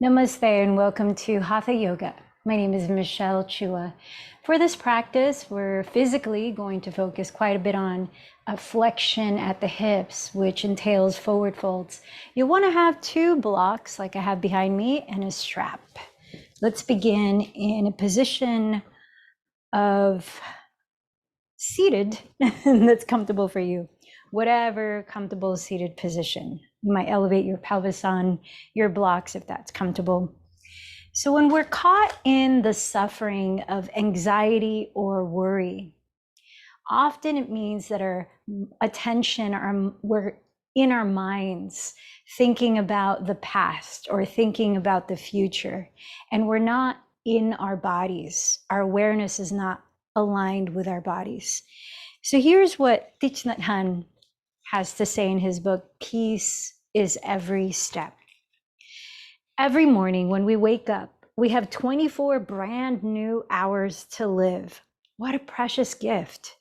Namaste and welcome to Hatha Yoga. My name is Michelle Chua. For this practice, we're physically going to focus quite a bit on a flexion at the hips, which entails forward folds. You'll want to have two blocks like I have behind me and a strap. Let's begin in a position of seated that's comfortable for you. Whatever comfortable seated position. You might elevate your pelvis on your blocks if that's comfortable. So when we're caught in the suffering of anxiety or worry, often it means that our attention, we're in our minds thinking about the past or thinking about the future, and we're not in our bodies. Our awareness is not aligned with our bodies. So here's what Thich Nhat Hanh has to say in his book, Peace is Every Step. Every morning when we wake up, we have 24 brand new hours to live. What a precious gift.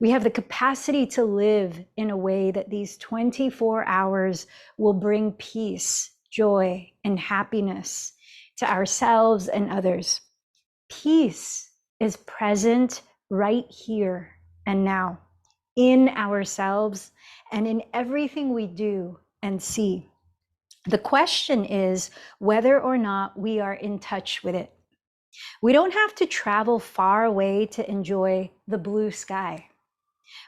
We have the capacity to live in a way that these 24 hours will bring peace, joy, and happiness to ourselves and others. Peace is present right here and now, in ourselves and in everything we do and see. The question is whether or not we are in touch with it. We don't have to travel far away to enjoy the blue sky.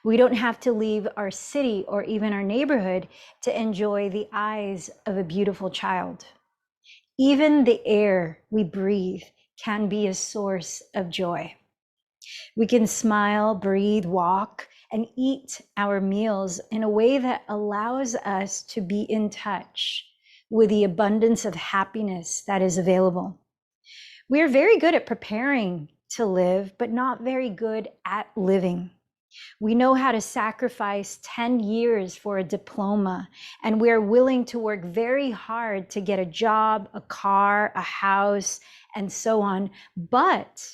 We don't have to leave our city or even our neighborhood to enjoy the eyes of a beautiful child. Even the air we breathe can be a source of joy. We can smile, breathe, walk, and eat our meals in a way that allows us to be in touch with the abundance of happiness that is available. We are very good at preparing to live, but not very good at living. We know how to sacrifice 10 years for a diploma, and we're willing to work very hard to get a job, a car, a house, and so on. But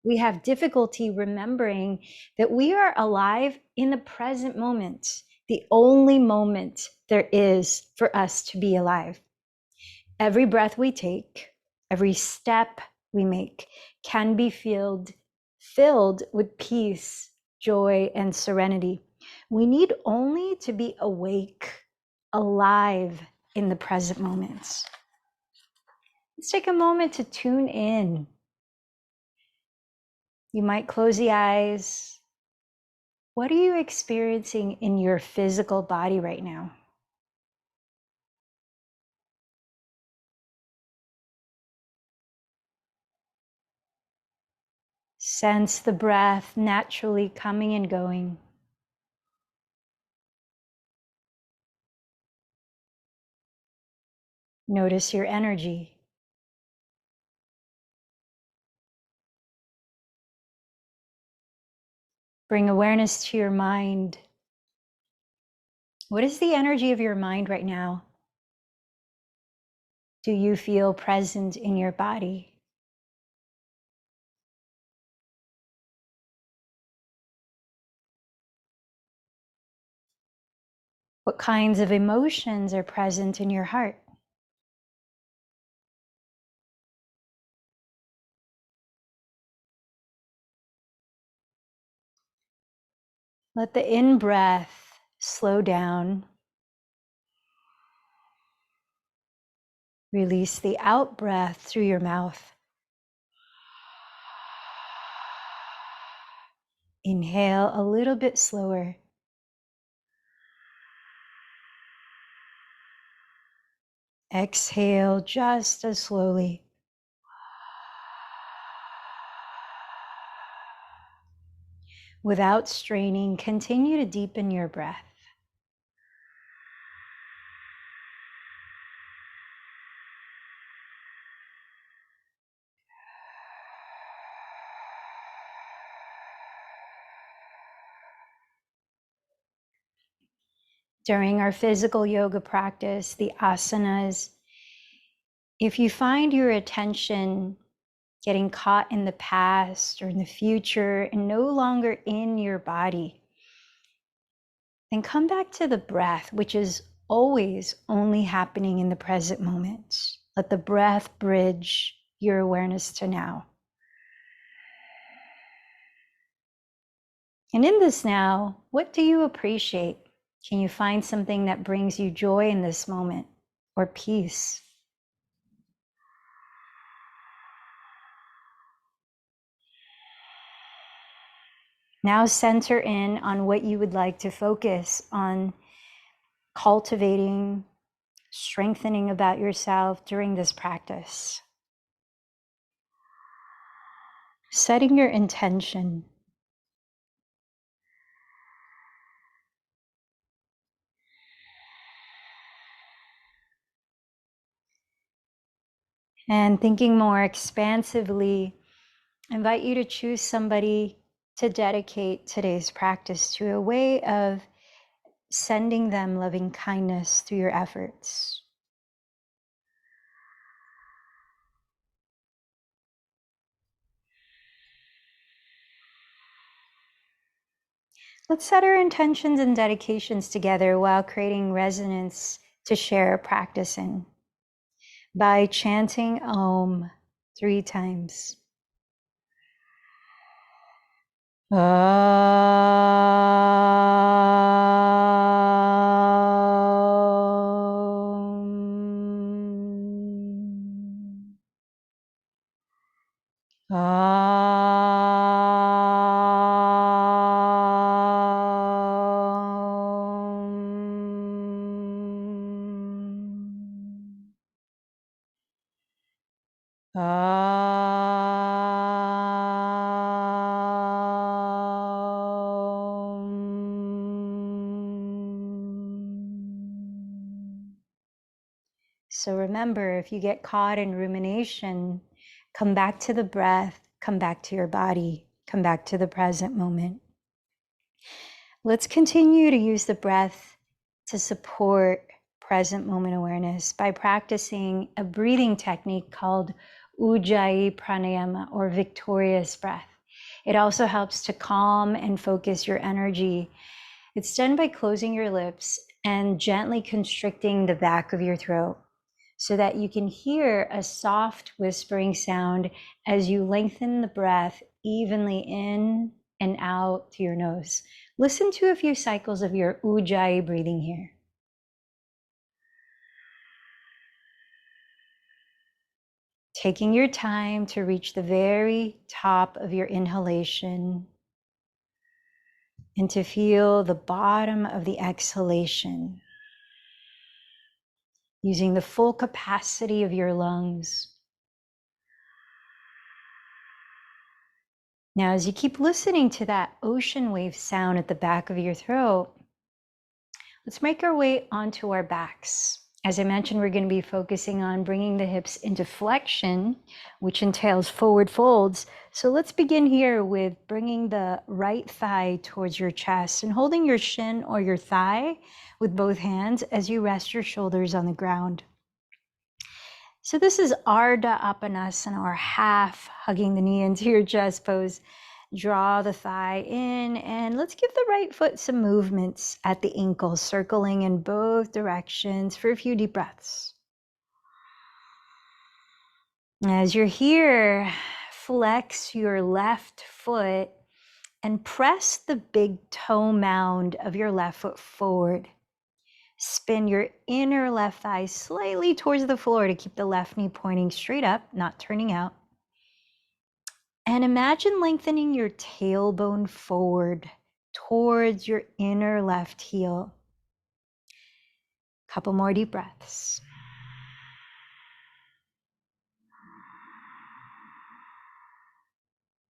we have difficulty remembering that we are alive in the present moment, the only moment there is for us to be alive. Every breath we take, every step we make can be filled with peace, joy, and serenity. We need only to be awake, alive in the present moments. Let's take a moment to tune in. You might close the eyes. What are you experiencing in your physical body right now? Sense the breath naturally coming and going. Notice your energy. Bring awareness to your mind. What is the energy of your mind right now? Do you feel present in your body? What kinds of emotions are present in your heart? Let the in-breath slow down. Release the out-breath through your mouth. Inhale a little bit slower. Exhale just as slowly. Without straining, continue to deepen your breath. During our physical yoga practice, the asanas, if you find your attention getting caught in the past or in the future and no longer in your body, then come back to the breath, which is always only happening in the present moment. Let the breath bridge your awareness to now. And in this now, what do you appreciate? Can you find something that brings you joy in this moment or peace? Now center in on what you would like to focus on cultivating, strengthening about yourself during this practice. Setting your intention. And thinking more expansively, I invite you to choose somebody to dedicate today's practice to, a way of sending them loving kindness through your efforts. Let's set our intentions and dedications together while creating resonance to share practice in, by chanting Om 3 times. So remember, if you get caught in rumination, come back to the breath, come back to your body, come back to the present moment. Let's continue to use the breath to support present moment awareness by practicing a breathing technique called Ujjayi Pranayama, or victorious breath. It also helps to calm and focus your energy. It's done by closing your lips and gently constricting the back of your throat, so that you can hear a soft whispering sound as you lengthen the breath evenly in and out through your nose. Listen to a few cycles of your Ujjayi breathing here. Taking your time to reach the very top of your inhalation and to feel the bottom of the exhalation, using the full capacity of your lungs. Now, as you keep listening to that ocean wave sound at the back of your throat, let's make our way onto our backs. As I mentioned, we're going to be focusing on bringing the hips into flexion, which entails forward folds. So let's begin here with bringing the right thigh towards your chest and holding your shin or your thigh with both hands as you rest your shoulders on the ground. So this is Ardha Apanasana, or half hugging the knee into your chest pose. Draw the thigh in, and let's give the right foot some movements at the ankle, circling in both directions for a few deep breaths. As you're here, flex your left foot and press the big toe mound of your left foot forward. Spin your inner left thigh slightly towards the floor to keep the left knee pointing straight up, not turning out. And imagine lengthening your tailbone forward towards your inner left heel. Couple more deep breaths.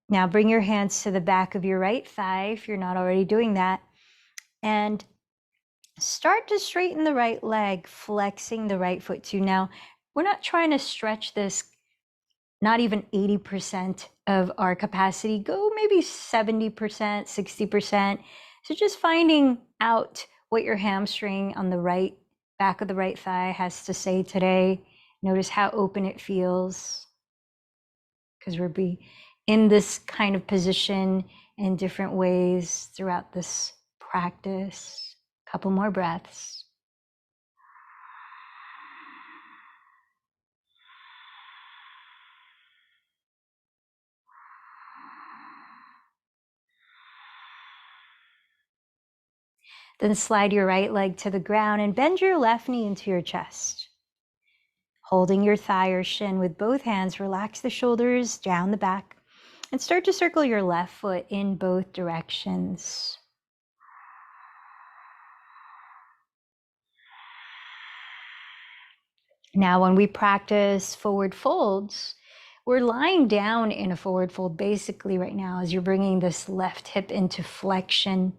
Now bring your hands to the back of your right thigh if you're not already doing that. And start to straighten the right leg, flexing the right foot too. Now, we're not trying to stretch this, not even 80% of our capacity. Go maybe 70%, 60%. So just finding out what your hamstring on the right back of the right thigh has to say today. Notice how open it feels, because we'll be in this kind of position in different ways throughout this practice. Couple more breaths. Then slide your right leg to the ground and bend your left knee into your chest. Holding your thigh or shin with both hands, relax the shoulders down the back and start to circle your left foot in both directions. Now, when we practice forward folds, we're lying down in a forward fold basically right now as you're bringing this left hip into flexion.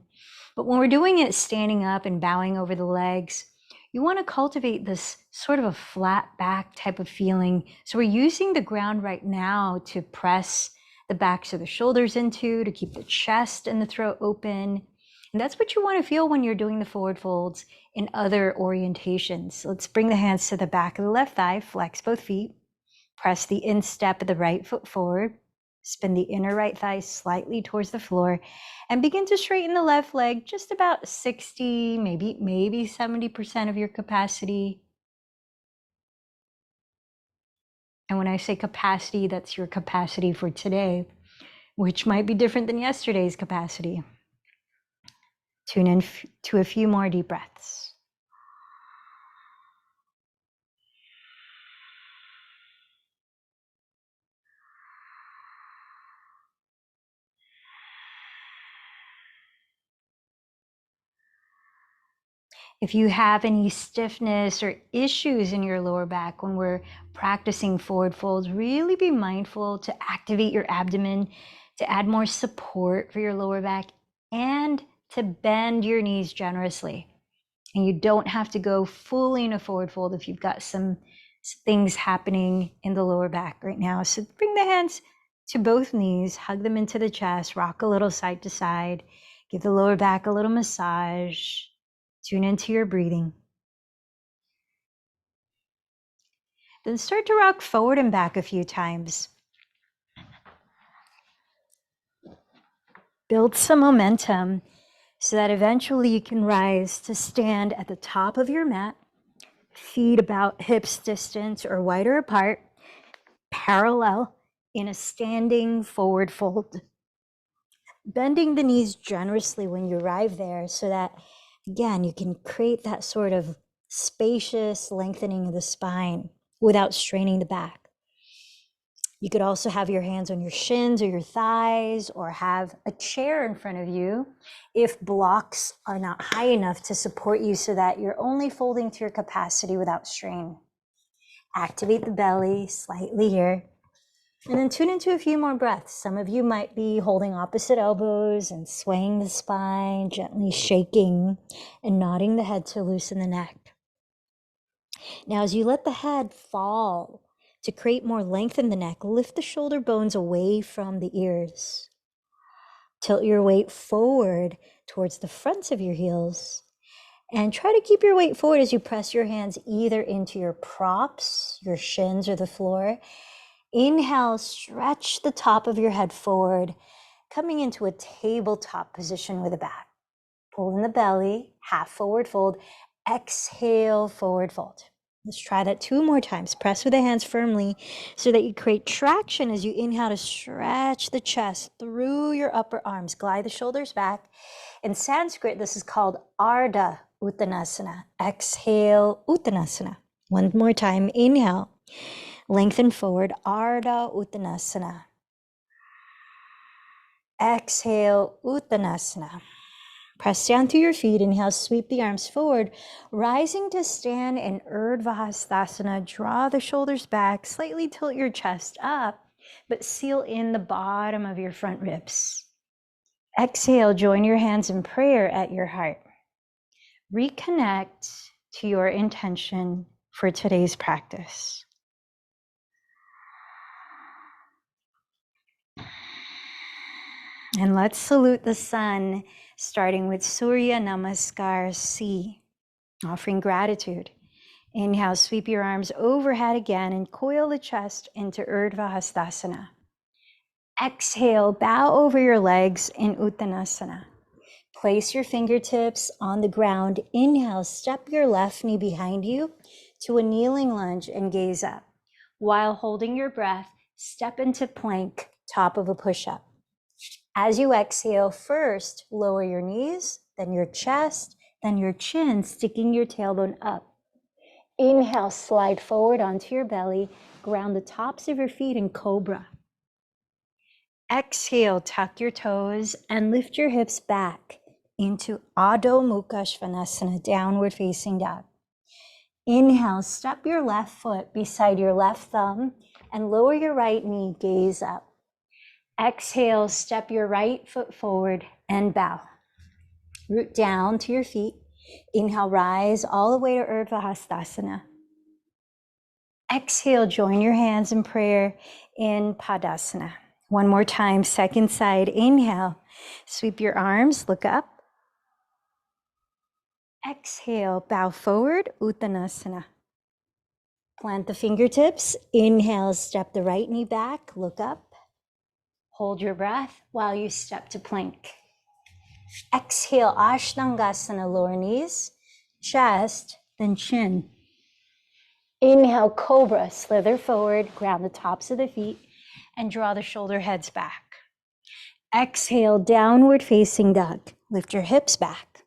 But when we're doing it standing up and bowing over the legs, you want to cultivate this sort of a flat back type of feeling. So we're using the ground right now to press the backs of the shoulders into, to keep the chest and the throat open. And that's what you want to feel when you're doing the forward folds in other orientations. Let's bring the hands to the back of the left thigh, flex both feet, press the instep of the right foot forward, spin the inner right thigh slightly towards the floor, and begin to straighten the left leg just about 60, maybe 70% of your capacity. And when I say capacity, that's your capacity for today, which might be different than yesterday's capacity. Tune in to a few more deep breaths. If you have any stiffness or issues in your lower back when we're practicing forward folds, really be mindful to activate your abdomen, to add more support for your lower back, and to bend your knees generously. And you don't have to go fully in a forward fold if you've got some things happening in the lower back right now. So bring the hands to both knees, hug them into the chest, rock a little side to side, give the lower back a little massage. Tune into your breathing. Then start to rock forward and back a few times. Build some momentum so that eventually you can rise to stand at the top of your mat, feet about hips distance or wider apart, parallel in a standing forward fold. Bending the knees generously when you arrive there so that, again, you can create that sort of spacious lengthening of the spine without straining the back. You could also have your hands on your shins or your thighs, or have a chair in front of you if blocks are not high enough to support you so that you're only folding to your capacity without strain. Activate the belly slightly here. And then tune into a few more breaths. Some of you might be holding opposite elbows and swaying the spine, gently shaking and nodding the head to loosen the neck. Now, as you let the head fall to create more length in the neck, lift the shoulder bones away from the ears. Tilt your weight forward towards the fronts of your heels. And try to keep your weight forward as you press your hands either into your props, your shins, or the floor. Inhale, stretch the top of your head forward, coming into a tabletop position with a back. Pull in the belly, half forward fold. Exhale, forward fold. Let's try that 2 more times. Press with the hands firmly so that you create traction as you inhale to stretch the chest through your upper arms. Glide the shoulders back. In Sanskrit, this is called Ardha Uttanasana. Exhale, Uttanasana. 1 more time. Inhale. Lengthen forward, Ardha Uttanasana. Exhale, Uttanasana. Press down to your feet. Inhale, sweep the arms forward, rising to stand in Urdhva Hastasana. Draw the shoulders back, slightly tilt your chest up, but seal in the bottom of your front ribs. Exhale, join your hands in prayer at your heart. Reconnect to your intention for today's practice. And let's salute the sun, starting with Surya Namaskar C, offering gratitude. Inhale, sweep your arms overhead again and coil the chest into Urdhva Hastasana. Exhale, bow over your legs in Uttanasana. Place your fingertips on the ground. Inhale, step your left knee behind you to a kneeling lunge and gaze up. While holding your breath, step into plank, top of a push-up. As you exhale, first lower your knees, then your chest, then your chin, sticking your tailbone up. Inhale, slide forward onto your belly, ground the tops of your feet in cobra. Exhale, tuck your toes and lift your hips back into Adho Mukha Svanasana, downward facing dog. Inhale, step your left foot beside your left thumb and lower your right knee, gaze up. Exhale, step your right foot forward and bow. Root down to your feet. Inhale, rise all the way to Urdhva Hastasana. Exhale, join your hands in prayer in Padasana. One more time, second side, inhale. Sweep your arms, look up. Exhale, bow forward, Uttanasana. Plant the fingertips. Inhale, step the right knee back, look up. Hold your breath while you step to plank. Exhale, Ashtangasana, lower knees, chest, then chin. Inhale, cobra, slither forward, ground the tops of the feet, and draw the shoulder heads back. Exhale, downward facing dog. Lift your hips back.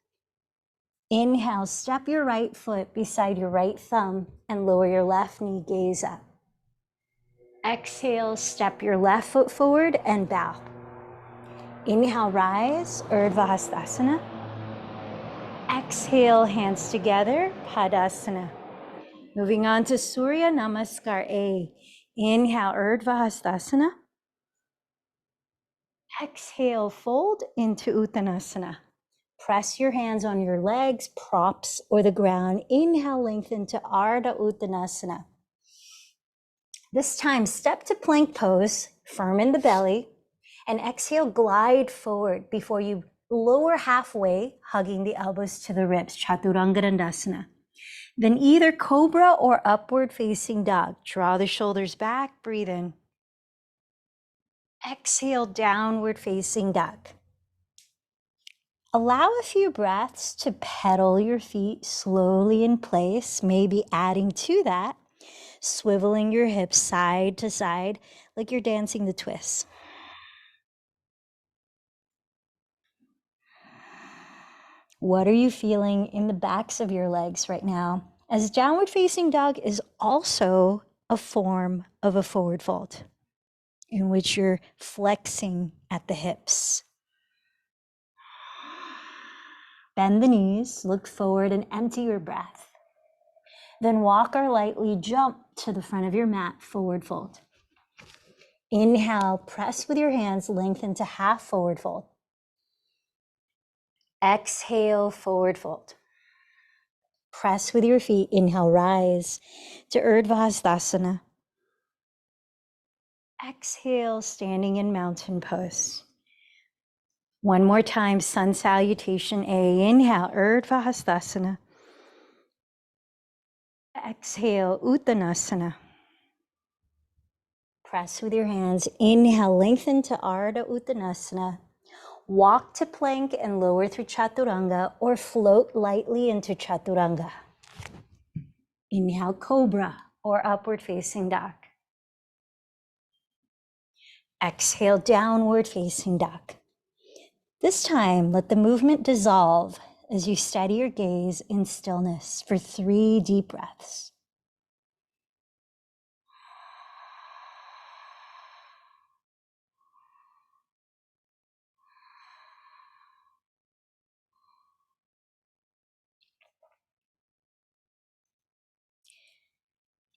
Inhale, step your right foot beside your right thumb and lower your left knee, gaze up. Exhale, step your left foot forward and bow. Inhale, rise, Urdhva Hastasana. Exhale, hands together, Padasana. Moving on to Surya Namaskar A. Inhale, Urdhva Hastasana. Exhale, fold into Uttanasana. Press your hands on your legs, props, or the ground. Inhale, lengthen to Ardha Uttanasana. This time, step to plank pose, firm in the belly, and exhale, glide forward before you lower halfway, hugging the elbows to the ribs, Chaturanga Dandasana. Then either cobra or upward facing dog. Draw the shoulders back, breathe in. Exhale, downward facing dog. Allow a few breaths to pedal your feet slowly in place, maybe adding to that, swiveling your hips side to side like you're dancing the twists. What are you feeling in the backs of your legs right now? As downward facing dog is also a form of a forward fold in which you're flexing at the hips. Bend the knees, look forward and empty your breath. Then walk or lightly jump to the front of your mat, forward fold. Inhale, press with your hands, lengthen to half forward fold. Exhale, forward fold. Press with your feet, inhale, rise to Urdhva Hastasana. Exhale, standing in mountain pose. One more time, sun salutation A. Inhale, Urdhva Hastasana. Exhale, Uttanasana. Press with your hands. Inhale, lengthen to Ardha Uttanasana. Walk to plank and lower through Chaturanga or float lightly into Chaturanga. Inhale, Cobra or upward facing dog. Exhale, downward facing dog. This time, let the movement dissolve as you steady your gaze in stillness for 3 deep breaths.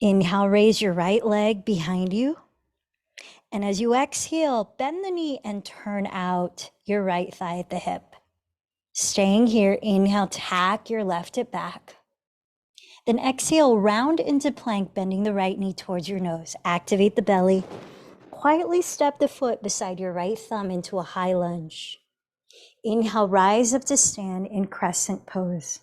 Inhale, raise your right leg behind you. And as you exhale, bend the knee and turn out your right thigh at the hip. Staying here, inhale, tack your left hip back. Then exhale, round into plank, bending the right knee towards your nose. Activate the belly. Quietly step the foot beside your right thumb into a high lunge. Inhale, rise up to stand in crescent pose.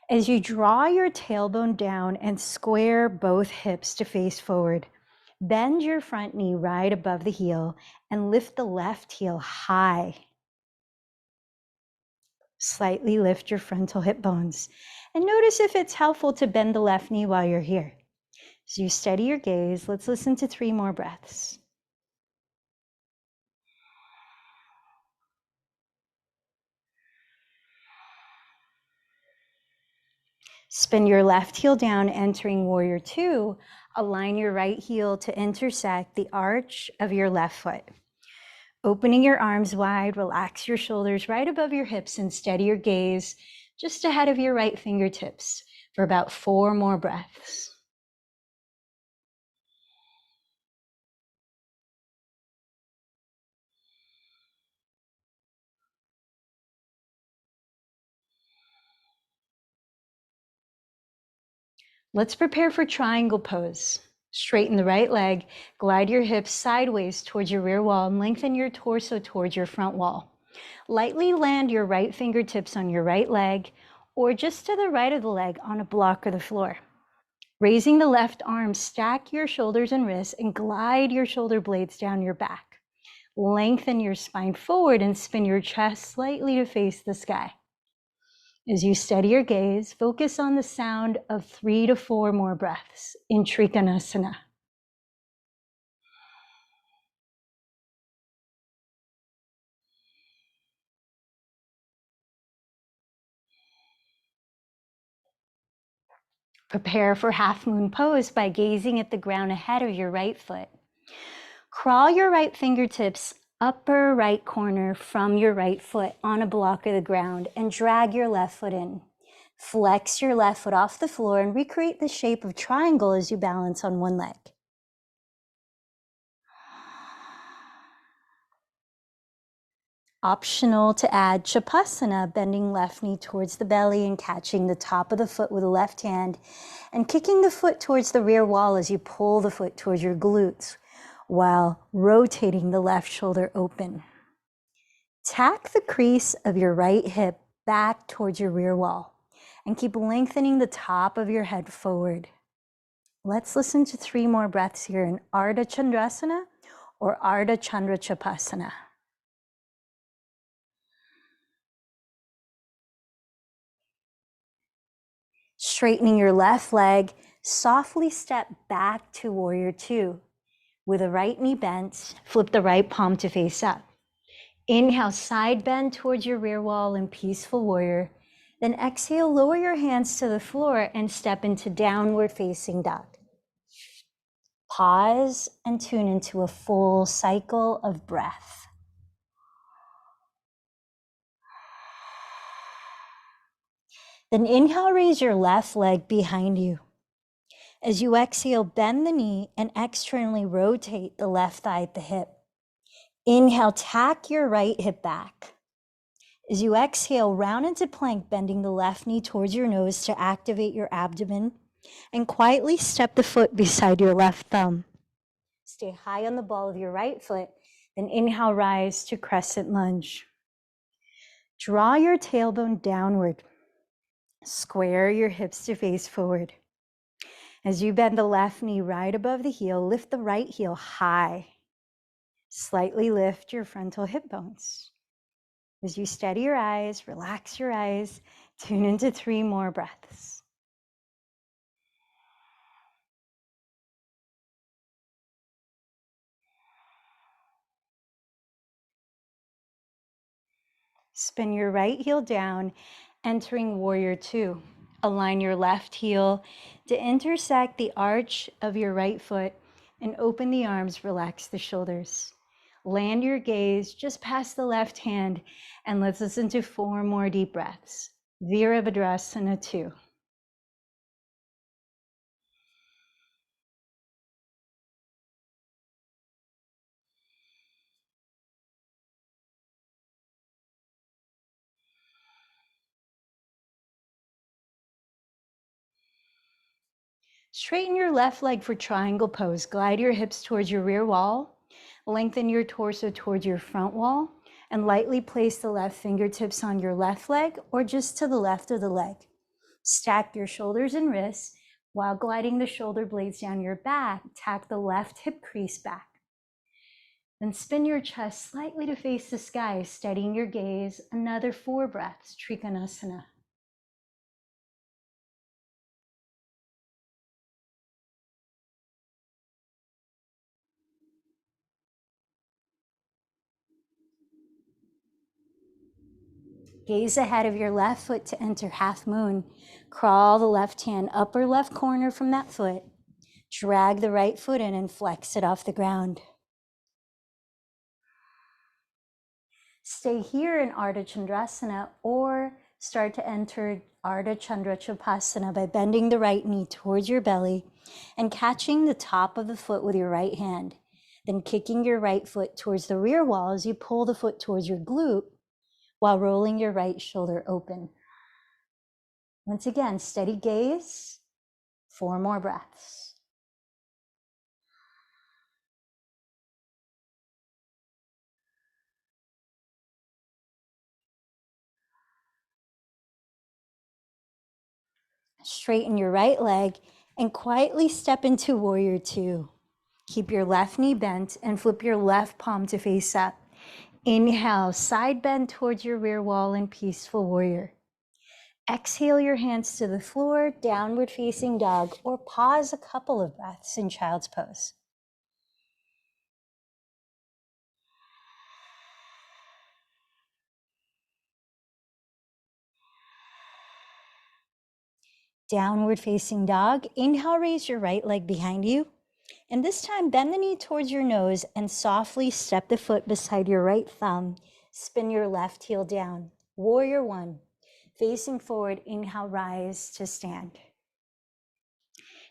As you draw your tailbone down and square both hips to face forward, bend your front knee right above the heel and lift the left heel high. Slightly lift your frontal hip bones and notice if it's helpful to bend the left knee while you're here. As you steady your gaze, let's listen to 3 more breaths. Spin your left heel down, entering warrior two. Align your right heel to intersect the arch of your left foot. Opening your arms wide, relax your shoulders right above your hips and steady your gaze just ahead of your right fingertips for about 4 more breaths. Let's prepare for triangle pose. Straighten the right leg, glide your hips sideways towards your rear wall, and lengthen your torso towards your front wall. Lightly land your right fingertips on your right leg, or just to the right of the leg on a block of the floor. Raising the left arm, stack your shoulders and wrists and glide your shoulder blades down your back. Lengthen your spine forward and spin your chest slightly to face the sky. As you steady your gaze, focus on the sound of 3 to 4 more breaths in Trikonasana. Prepare for half moon pose by gazing at the ground ahead of your right foot. Crawl your right fingertips upper right corner from your right foot on a block of the ground and drag your left foot in. Flex your left foot off the floor and recreate the shape of triangle as you balance on one leg. Optional to add Chapasana, bending left knee towards the belly and catching the top of the foot with the left hand and kicking the foot towards the rear wall as you pull the foot towards your glutes while rotating the left shoulder open. Tack the crease of your right hip back towards your rear wall and keep lengthening the top of your head forward. Let's listen to 3 more breaths here in Ardha Chandrasana or Ardha Chandra Chapasana. Straightening your left leg, softly step back to warrior two. With the right knee bent, flip the right palm to face up. Inhale, side bend towards your rear wall in peaceful warrior. Then exhale, lower your hands to the floor and step into downward facing dog. Pause and tune into a full cycle of breath. Then inhale, raise your left leg behind you. As you exhale, bend the knee and externally rotate the left thigh at the hip. Inhale, tack your right hip back. As you exhale, round into plank, bending the left knee towards your nose to activate your abdomen, and quietly step the foot beside your left thumb. Stay high on the ball of your right foot, then inhale, rise to crescent lunge. Draw your tailbone downward. Square your hips to face forward. As you bend the left knee right above the heel, lift the right heel high. Slightly lift your frontal hip bones. As you steady your eyes, relax your eyes, tune into 3 more breaths. Spin your right heel down, entering warrior two. Align your left heel to intersect the arch of your right foot and open the arms, relax the shoulders. Land your gaze just past the left hand and let's listen to 4 more deep breaths. Virabhadrasana 2. Straighten your left leg for triangle pose. Glide your hips towards your rear wall. Lengthen your torso towards your front wall and lightly place the left fingertips on your left leg or just to the left of the leg. Stack your shoulders and wrists while gliding the shoulder blades down your back. Tack the left hip crease back. Then spin your chest slightly to face the sky, steadying your gaze. Another 4 breaths, Trikonasana. Gaze ahead of your left foot to enter half moon. Crawl the left hand upper left corner from that foot. Drag the right foot in and flex it off the ground. Stay here in Ardha Chandrasana or start to enter Ardha Chandra Chapasana by bending the right knee towards your belly and catching the top of the foot with your right hand. Then kicking your right foot towards the rear wall as you pull the foot towards your glute while rolling your right shoulder open. Once again, steady gaze, 4 more breaths. Straighten your right leg and quietly step into Warrior Two. Keep your left knee bent and flip your left palm to face up. Inhale, side bend towards your rear wall in Peaceful Warrior. Exhale your hands to the floor, downward facing dog, or pause a couple of breaths in Child's Pose. Downward facing dog. Inhale, raise your right leg behind you. And this time, bend the knee towards your nose and softly step the foot beside your right thumb. Spin your left heel down. Warrior One. Facing forward, inhale, rise to stand.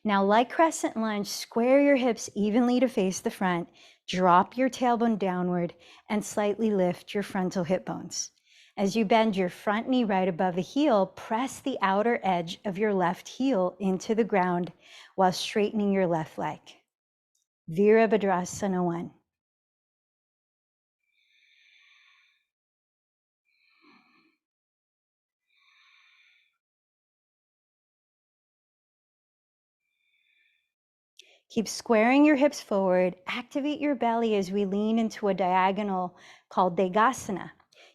Now, like crescent lunge, square your hips evenly to face the front. Drop your tailbone downward and slightly lift your frontal hip bones. As you bend your front knee right above the heel, press the outer edge of your left heel into the ground while straightening your left leg. Virabhadrasana 1. Keep squaring your hips forward. Activate your belly as we lean into a diagonal called Degasana.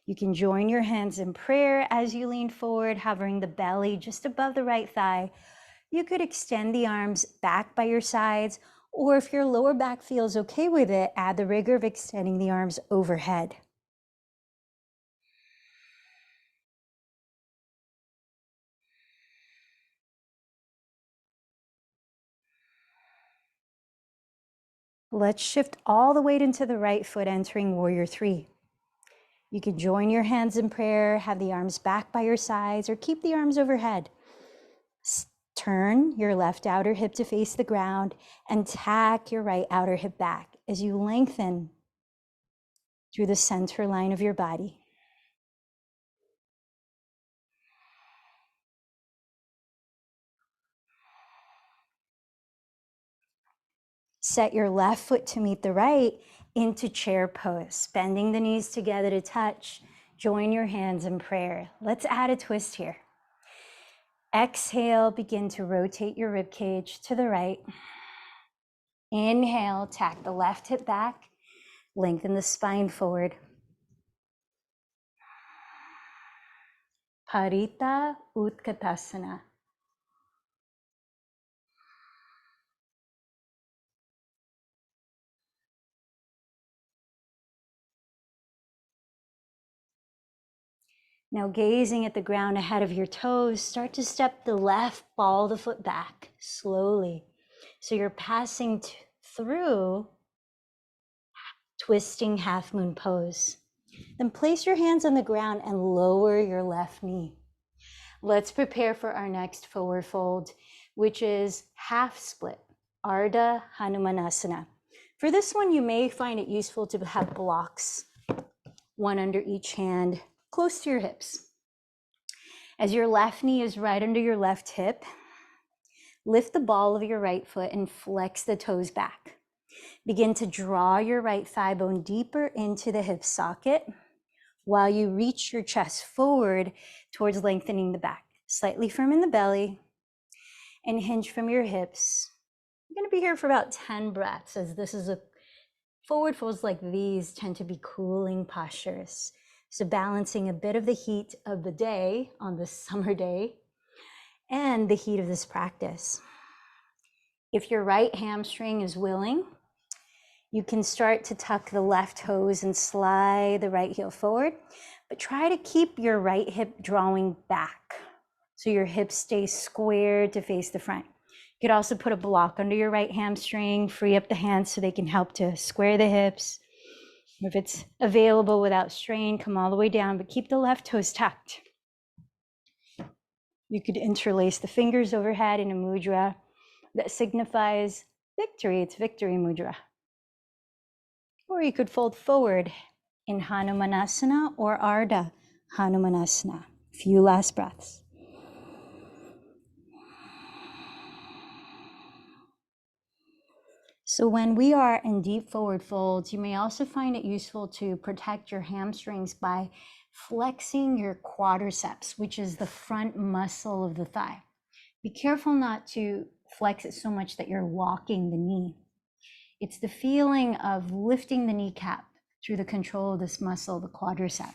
You can join your hands in prayer as you lean forward, hovering the belly just above the right thigh. You could extend the arms back by your sides, or if your lower back feels okay with it, add the rigor of extending the arms overhead. Let's shift all the weight into the right foot, entering Warrior 3. You can join your hands in prayer, have the arms back by your sides, or keep the arms overhead. Turn your left outer hip to face the ground and tack your right outer hip back as you lengthen through the center line of your body. Set your left foot to meet the right into chair pose, bending the knees together to touch. Join your hands in prayer. Let's add a twist here. Exhale, begin to rotate your rib cage to the right. Inhale, tack the left hip back, lengthen the spine forward. Parita Utkatasana. Now gazing at the ground ahead of your toes, start to step the left ball of the foot back slowly. So you're passing through twisting half moon pose. Then place your hands on the ground and lower your left knee. Let's prepare for our next forward fold, which is half split, Ardha Hanumanasana. For this one, you may find it useful to have blocks, one under each hand, close to your hips. As your left knee is right under your left hip, lift the ball of your right foot and flex the toes back. Begin to draw your right thigh bone deeper into the hip socket while you reach your chest forward towards lengthening the back. Slightly firm in the belly and hinge from your hips. You're going to be here for about 10 breaths, as this is a forward folds like these tend to be cooling postures. So balancing a bit of the heat of the day on this summer day and the heat of this practice. If your right hamstring is willing, you can start to tuck the left toes and slide the right heel forward, but try to keep your right hip drawing back so your hips stay squared to face the front. You could also put a block under your right hamstring, free up the hands so they can help to square the hips. If it's available without strain, come all the way down, but keep the left toes tucked. You could interlace the fingers overhead in a mudra that signifies victory. It's victory mudra. Or you could fold forward in Hanumanasana or Ardha Hanumanasana. A few last breaths. So when we are in deep forward folds, you may also find it useful to protect your hamstrings by flexing your quadriceps, which is the front muscle of the thigh. Be careful not to flex it so much that you're locking the knee. It's the feeling of lifting the kneecap through the control of this muscle, the quadricep.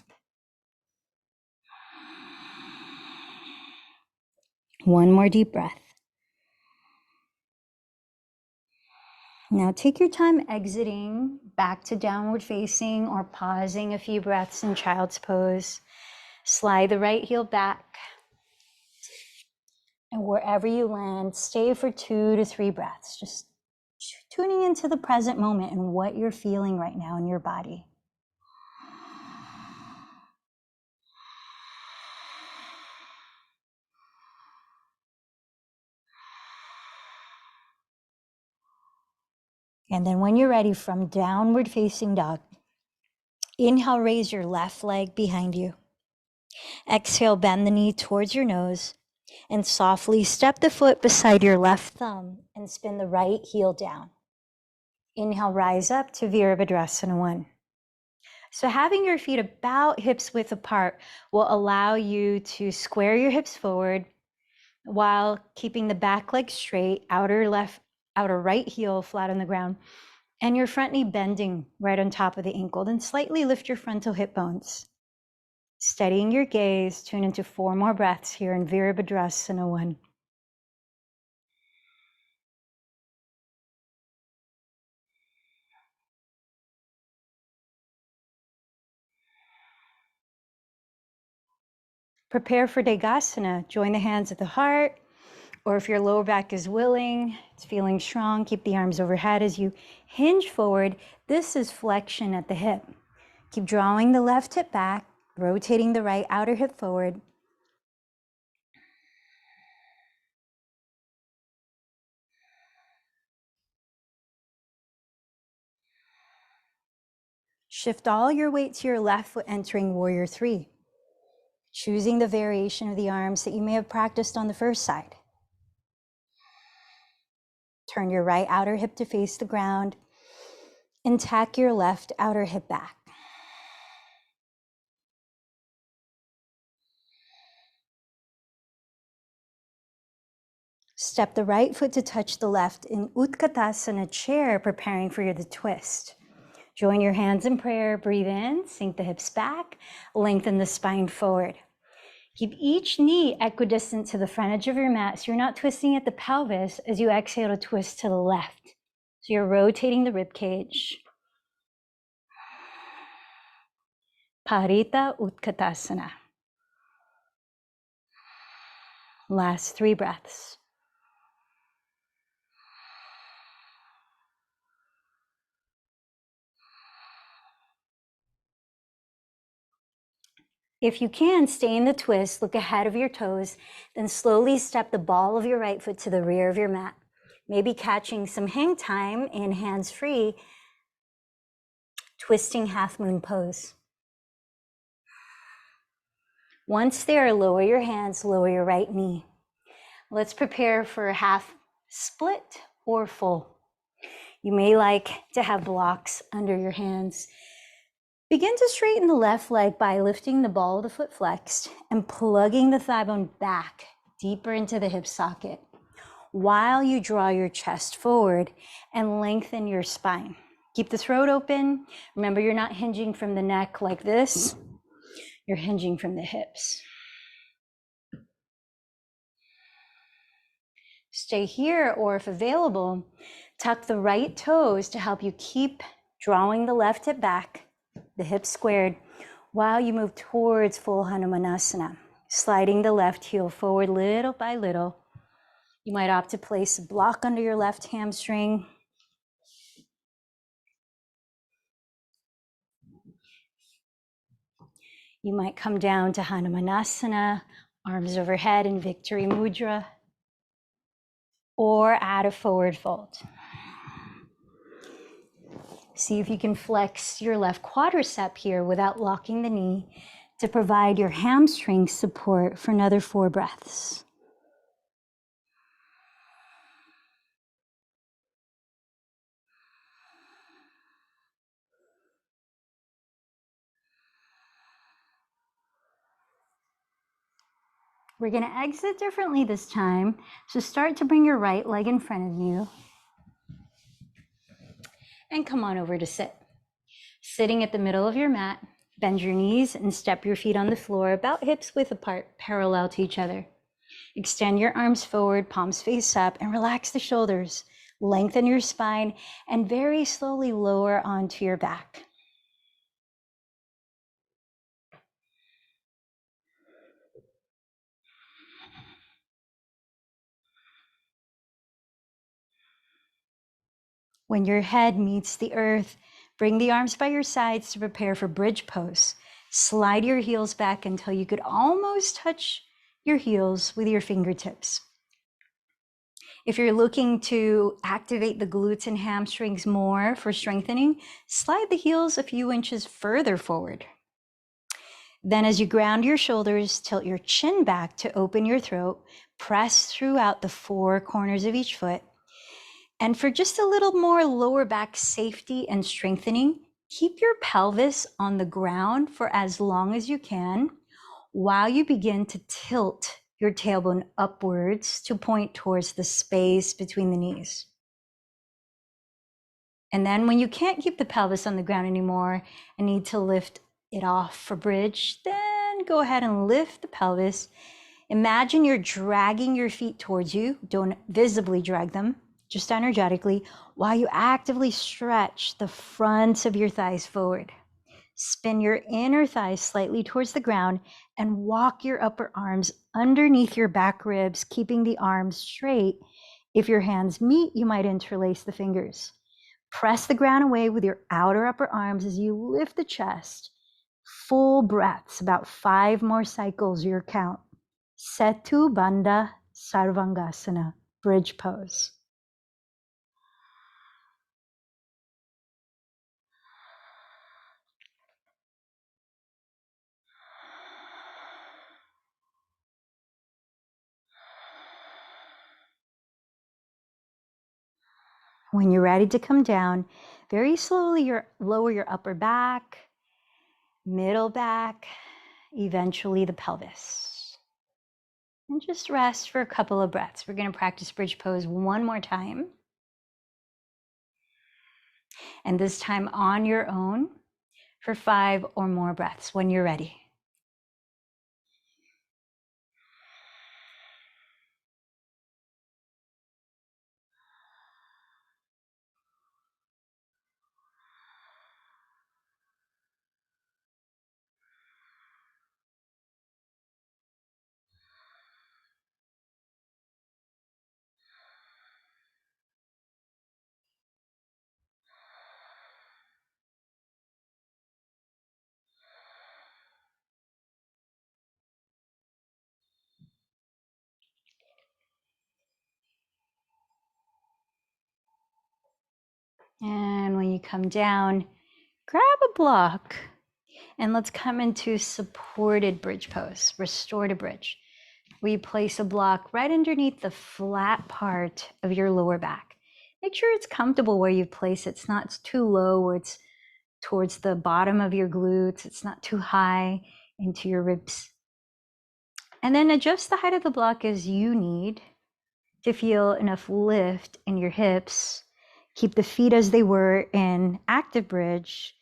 One more deep breath. Now take your time exiting back to downward facing or pausing a few breaths in child's pose. Slide the right heel back. And wherever you land, stay for 2 to 3 breaths. Just tuning into the present moment and what you're feeling right now in your body. And then when you're ready, from downward facing dog, inhale, raise your left leg behind you. Exhale, bend the knee towards your nose and softly step the foot beside your left thumb and spin the right heel down. Inhale, rise up to Virabhadrasana 1. So having your feet about hips width apart will allow you to square your hips forward while keeping the back leg straight, outer right heel flat on the ground, and your front knee bending right on top of the ankle. Then slightly lift your frontal hip bones. Steadying your gaze, tune into 4 more breaths here in Virabhadrasana 1. Prepare for Degasana. Join the hands at the heart, or if your lower back is willing, it's feeling strong, keep the arms overhead as you hinge forward. This is flexion at the hip. Keep drawing the left hip back, rotating the right outer hip forward. Shift all your weight to your left foot, entering Warrior 3. Choosing the variation of the arms that you may have practiced on the first side. Turn your right outer hip to face the ground and tack your left outer hip back. Step the right foot to touch the left in Utkatasana chair, preparing for the twist. Join your hands in prayer, breathe in, sink the hips back, lengthen the spine forward. Keep each knee equidistant to the front edge of your mat so you're not twisting at the pelvis as you exhale to twist to the left. So you're rotating the rib cage. Parita Utkatasana. Last 3 breaths. If you can, stay in the twist, look ahead of your toes, then slowly step the ball of your right foot to the rear of your mat. Maybe catching some hang time in hands free, twisting half moon pose. Once there, lower your hands, lower your right knee. Let's prepare for a half split or full. You may like to have blocks under your hands. Begin to straighten the left leg by lifting the ball of the foot flexed and plugging the thigh bone back deeper into the hip socket while you draw your chest forward and lengthen your spine. Keep the throat open. Remember, you're not hinging from the neck like this. You're hinging from the hips. Stay here, or if available, tuck the right toes to help you keep drawing the left hip back, the hips squared, while you move towards full Hanumanasana, sliding the left heel forward little by little. You might opt to place a block under your left hamstring. You might come down to Hanumanasana, arms overhead in Victory Mudra, or add a forward fold. See if you can flex your left quadricep here without locking the knee to provide your hamstring support for another 4 breaths. We're going to exit differently this time. So start to bring your right leg in front of you and come on over to sit. Sitting at the middle of your mat, bend your knees and step your feet on the floor about hips width apart, parallel to each other. Extend your arms forward, palms face up, and relax the shoulders. Lengthen your spine and very slowly lower onto your back. When your head meets the earth, bring the arms by your sides to prepare for bridge pose. Slide your heels back until you could almost touch your heels with your fingertips. If you're looking to activate the glutes and hamstrings more for strengthening, slide the heels a few inches further forward. Then as you ground your shoulders, tilt your chin back to open your throat, press throughout the 4 corners of each foot. And for just a little more lower back safety and strengthening, keep your pelvis on the ground for as long as you can while you begin to tilt your tailbone upwards to point towards the space between the knees. And then when you can't keep the pelvis on the ground anymore and need to lift it off for bridge, then go ahead and lift the pelvis. Imagine you're dragging your feet towards you. Don't visibly drag them, just energetically, while you actively stretch the fronts of your thighs forward. Spin your inner thighs slightly towards the ground and walk your upper arms underneath your back ribs, keeping the arms straight. If your hands meet, you might interlace the fingers. Press the ground away with your outer upper arms as you lift the chest. Full breaths, about 5 more cycles, your count. Setu Bandha Sarvangasana, bridge pose. When you're ready to come down, very slowly lower your upper back, middle back, eventually the pelvis. And just rest for a couple of breaths. We're going to practice bridge pose one more time. And this time on your own for 5 or more breaths when you're ready. And when you come down, grab a block and let's come into supported bridge pose, restore to bridge. We place a block right underneath the flat part of your lower back. Make sure it's comfortable where you place it. It's not too low where it's towards the bottom of your glutes. It's not too high into your ribs. And then adjust the height of the block as you need to feel enough lift in your hips. Keep the feet as they were in active bridge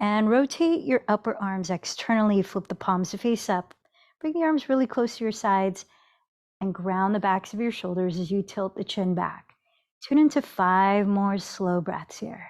and rotate your upper arms externally. Flip the palms to face up. Bring the arms really close to your sides and ground the backs of your shoulders as you tilt the chin back. Tune into 5 more slow breaths here.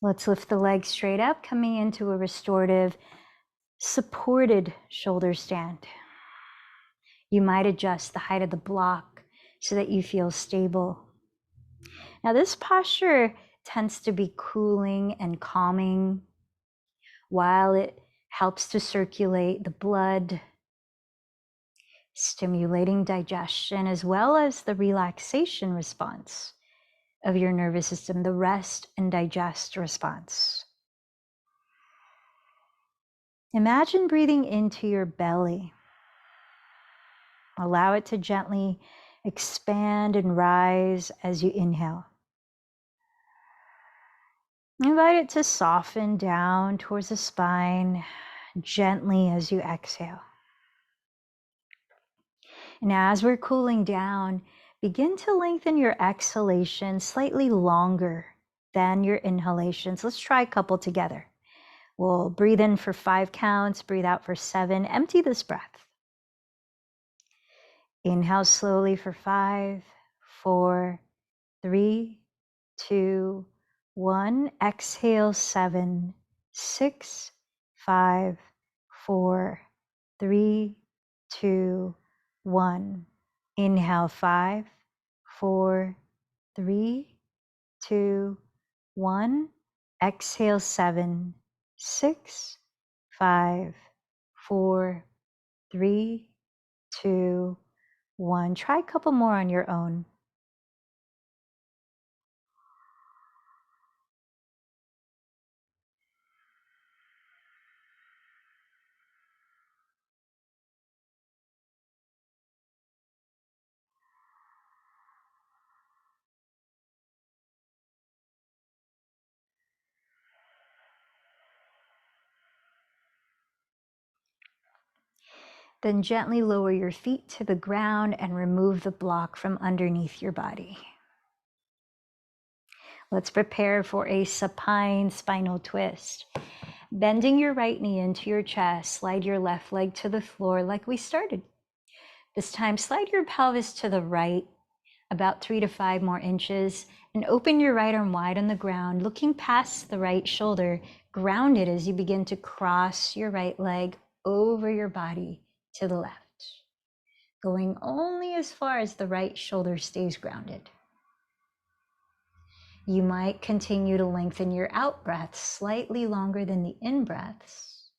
Let's lift the legs straight up, coming into a restorative supported shoulder stand. You might adjust the height of the block so that you feel stable. Now, this posture tends to be cooling and calming, while it helps to circulate the blood, stimulating digestion, as well as the relaxation response of your nervous system, the rest and digest response. Imagine breathing into your belly. Allow it to gently expand and rise as you inhale. Invite it to soften down towards the spine gently as you exhale. And as we're cooling down, begin to lengthen your exhalation slightly longer than your inhalations. Let's try a couple together. We'll breathe in for 5 counts, breathe out for 7. Empty this breath. Inhale slowly for 5, 4, 3, 2, 1. Exhale 7, 6, 5, 4, 3, 2, 1. Inhale 5, 4, 3, 2, 1. Exhale 7, 6, 5, 4, 3, 2, 1. Try a couple more on your own. Then gently lower your feet to the ground and remove the block from underneath your body. Let's prepare for a supine spinal twist. Bending your right knee into your chest, slide your left leg to the floor like we started. This time, slide your pelvis to the right, about 3 to 5 more inches, and open your right arm wide on the ground, looking past the right shoulder, grounded as you begin to cross your right leg over your body to the left, going only as far as the right shoulder stays grounded. You might continue to lengthen your out breaths slightly longer than the in breaths,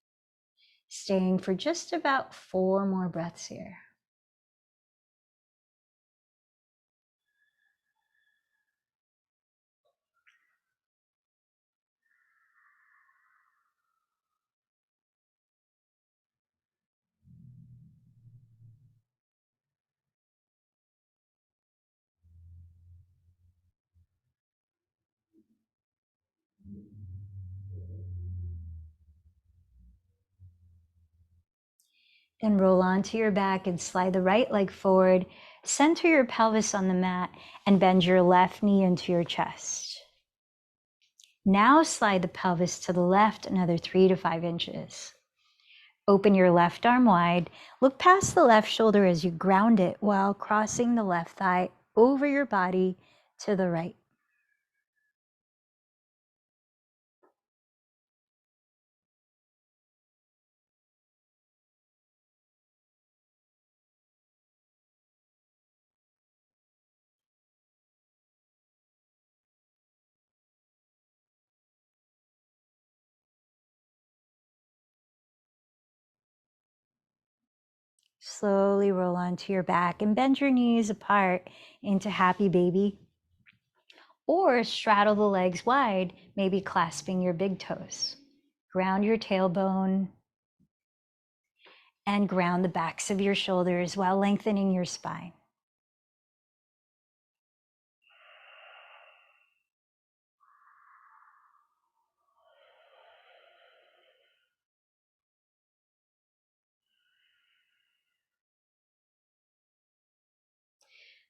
staying for just about 4 more breaths here. Then roll onto your back and slide the right leg forward. Center your pelvis on the mat and bend your left knee into your chest. Now slide the pelvis to the left another 3 to 5 inches. Open your left arm wide. Look past the left shoulder as you ground it while crossing the left thigh over your body to the right. Slowly roll onto your back and bend your knees apart into happy baby. Or straddle the legs wide, maybe clasping your big toes. Ground your tailbone and ground the backs of your shoulders while lengthening your spine.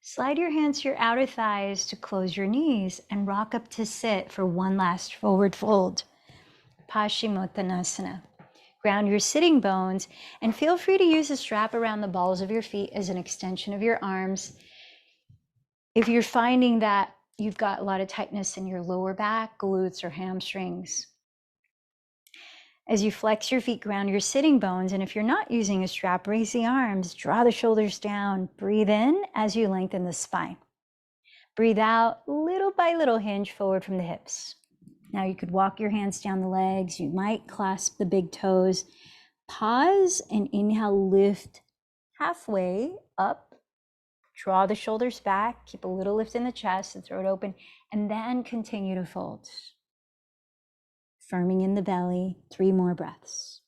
Slide your hands to your outer thighs to close your knees and rock up to sit for one last forward fold. Paschimottanasana. Ground your sitting bones and feel free to use a strap around the balls of your feet as an extension of your arms. If you're finding that you've got a lot of tightness in your lower back, glutes, or hamstrings. As you flex your feet, ground your sitting bones. And if you're not using a strap, raise the arms, draw the shoulders down. Breathe in as you lengthen the spine. Breathe out, little by little, hinge forward from the hips. Now you could walk your hands down the legs. You might clasp the big toes. Pause and inhale, lift halfway up. Draw the shoulders back. Keep a little lift in the chest, the throat open, and then continue to fold. Firming in the belly, 3 more breaths.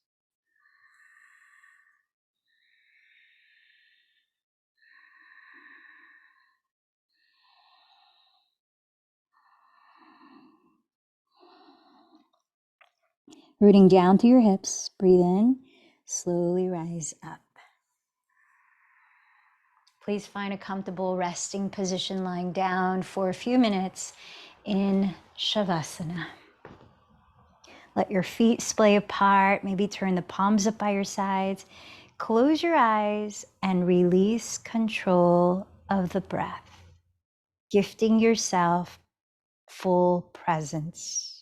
Rooting down through your hips, breathe in, slowly rise up. Please find a comfortable resting position lying down for a few minutes in Shavasana. Let your feet splay apart, maybe turn the palms up by your sides. Close your eyes and release control of the breath, gifting yourself full presence.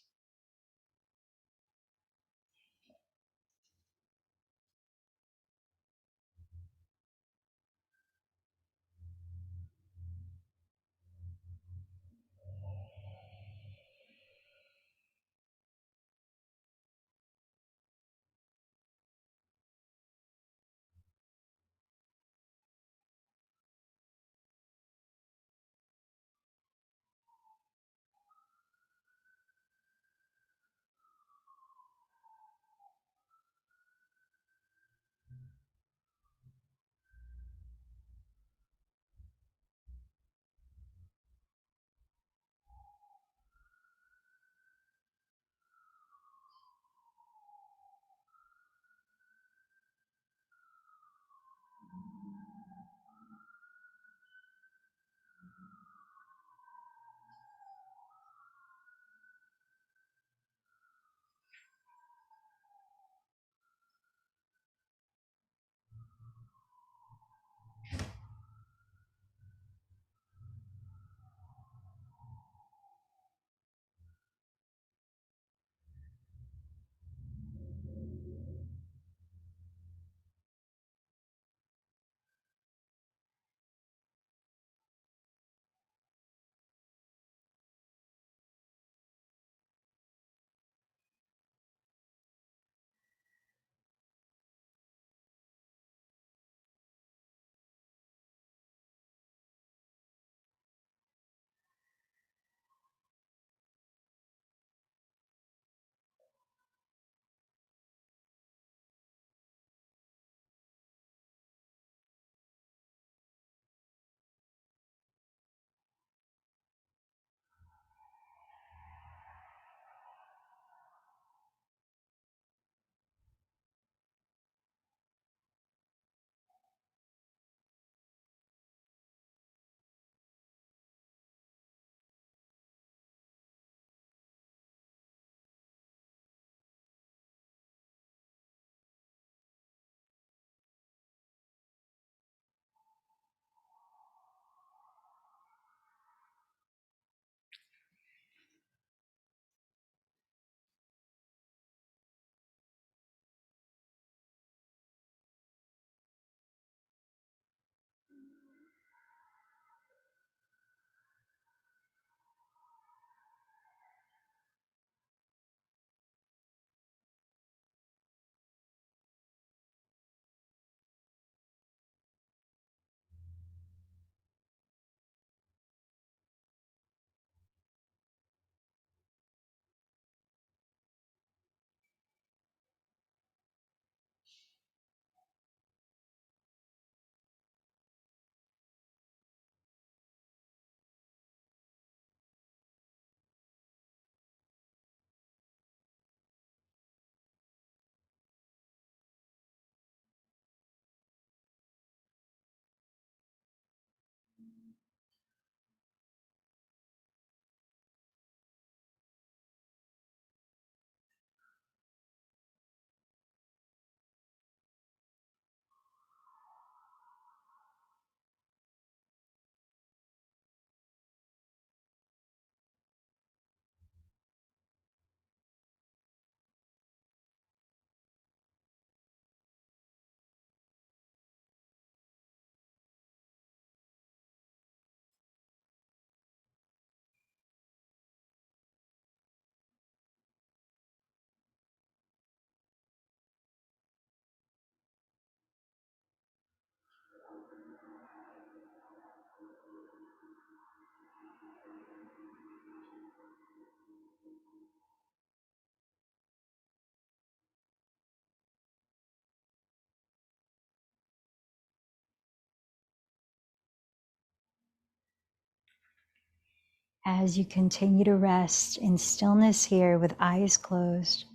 As you continue to rest in stillness here with eyes closed,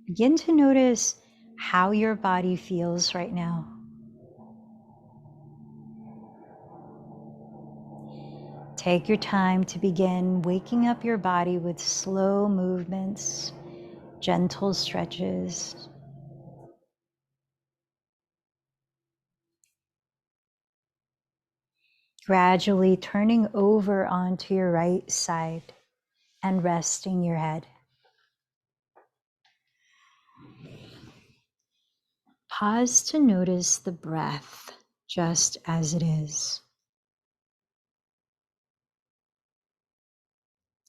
begin to notice how your body feels right now. Take your time to begin waking up your body with slow movements, gentle stretches. Gradually turning over onto your right side and resting your head. Pause to notice the breath just as it is.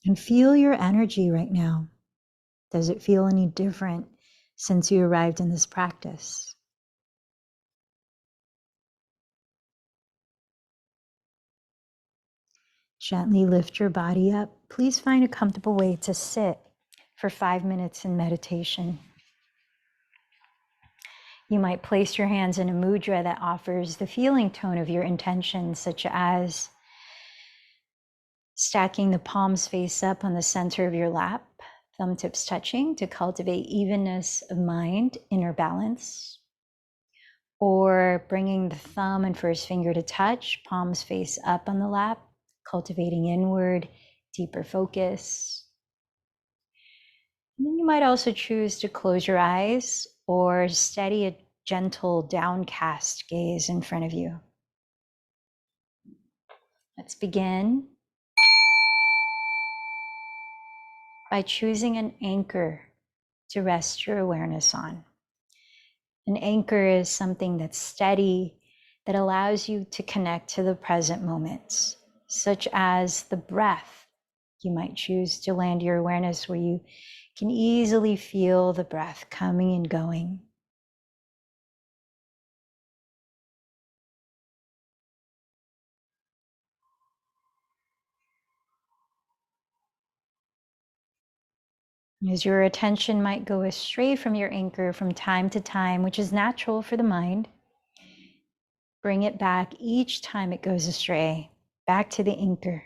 And feel your energy right now. Does it feel any different since you arrived in this practice? Gently lift your body up. Please find a comfortable way to sit for 5 minutes in meditation. You might place your hands in a mudra that offers the feeling tone of your intention, such as stacking the palms face up on the center of your lap, thumb tips touching to cultivate evenness of mind, inner balance. Or bringing the thumb and first finger to touch, palms face up on the lap, cultivating inward, deeper focus. And then you might also choose to close your eyes or steady a gentle downcast gaze in front of you. Let's begin by choosing an anchor to rest your awareness on. An anchor is something that's steady, that allows you to connect to the present moments, such as the breath. You might choose to land your awareness where you can easily feel the breath coming and going. As your attention might go astray from your anchor from time to time, which is natural for the mind, bring it back each time it goes astray, back to the anchor.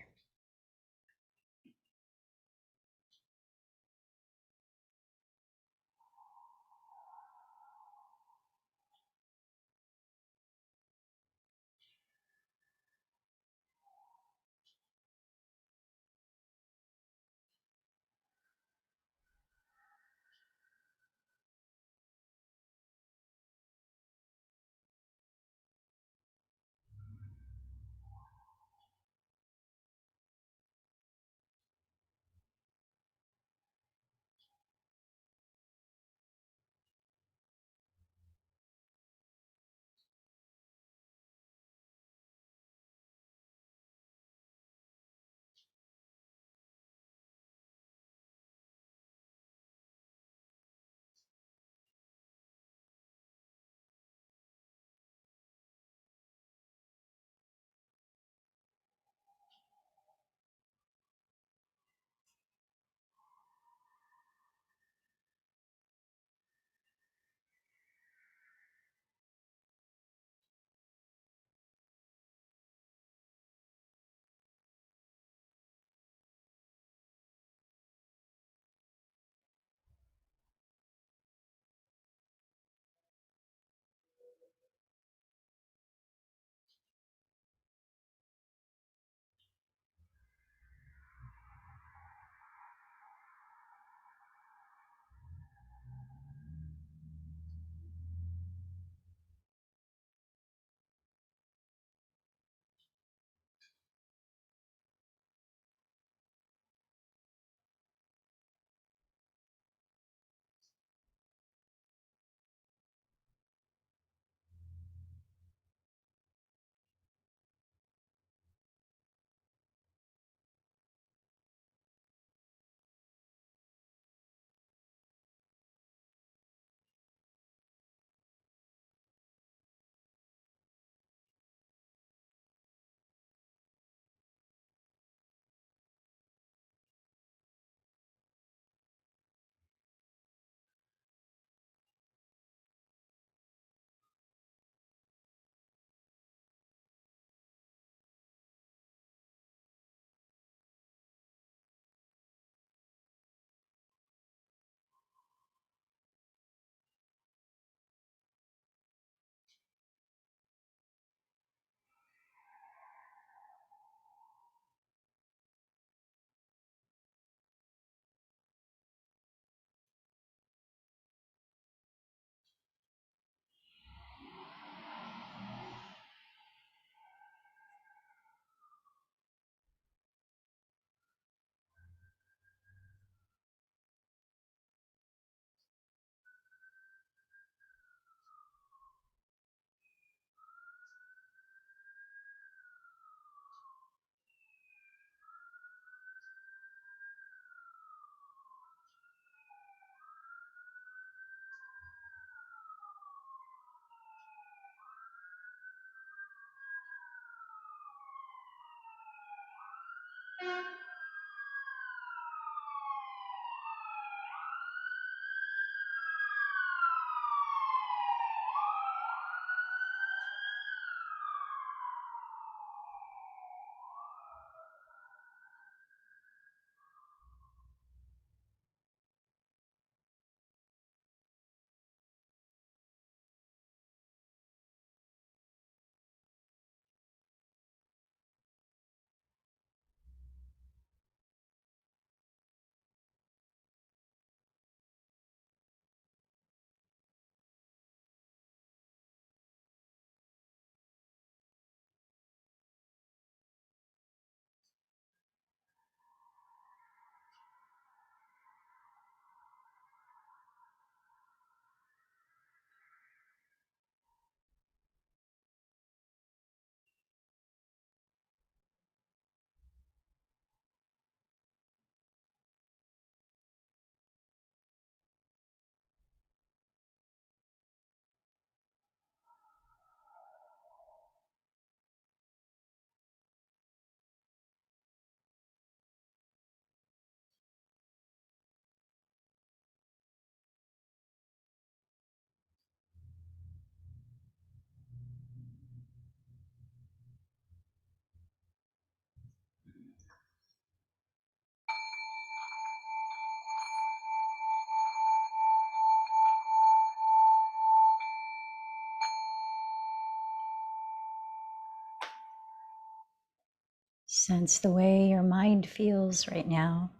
Sense the way your mind feels right now.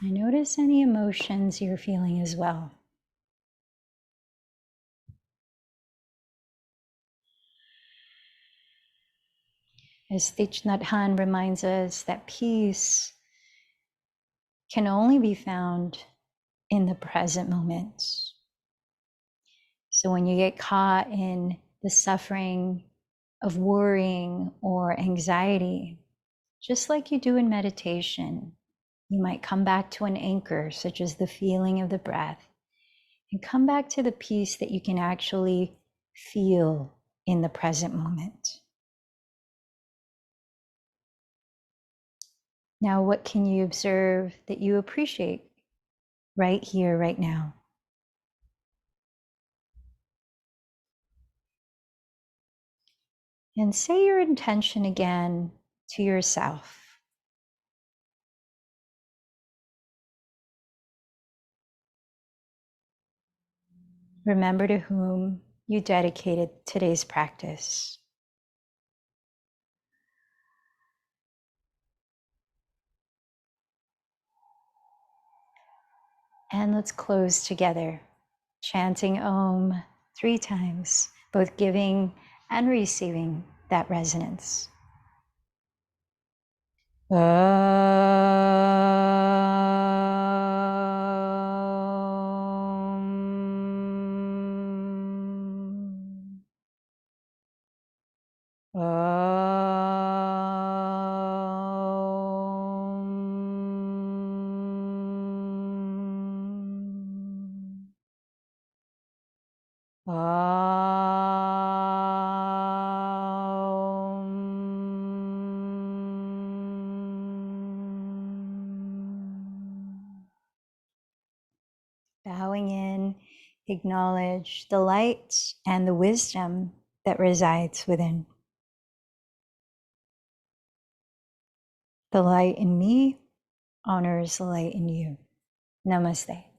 And notice any emotions you're feeling as well. As Thich Nhat Hanh reminds us that peace can only be found in the present moment. So when you get caught in the suffering of worrying or anxiety, just like you do in meditation, you might come back to an anchor, such as the feeling of the breath, and come back to the peace that you can actually feel in the present moment. Now, what can you observe that you appreciate right here, right now? And say your intention again to yourself. Remember to whom you dedicated today's practice. And let's close together, chanting Om 3 times, both giving and receiving that resonance. Bowing in, acknowledge the light and the wisdom that resides within. The light in me honors the light in you. Namaste.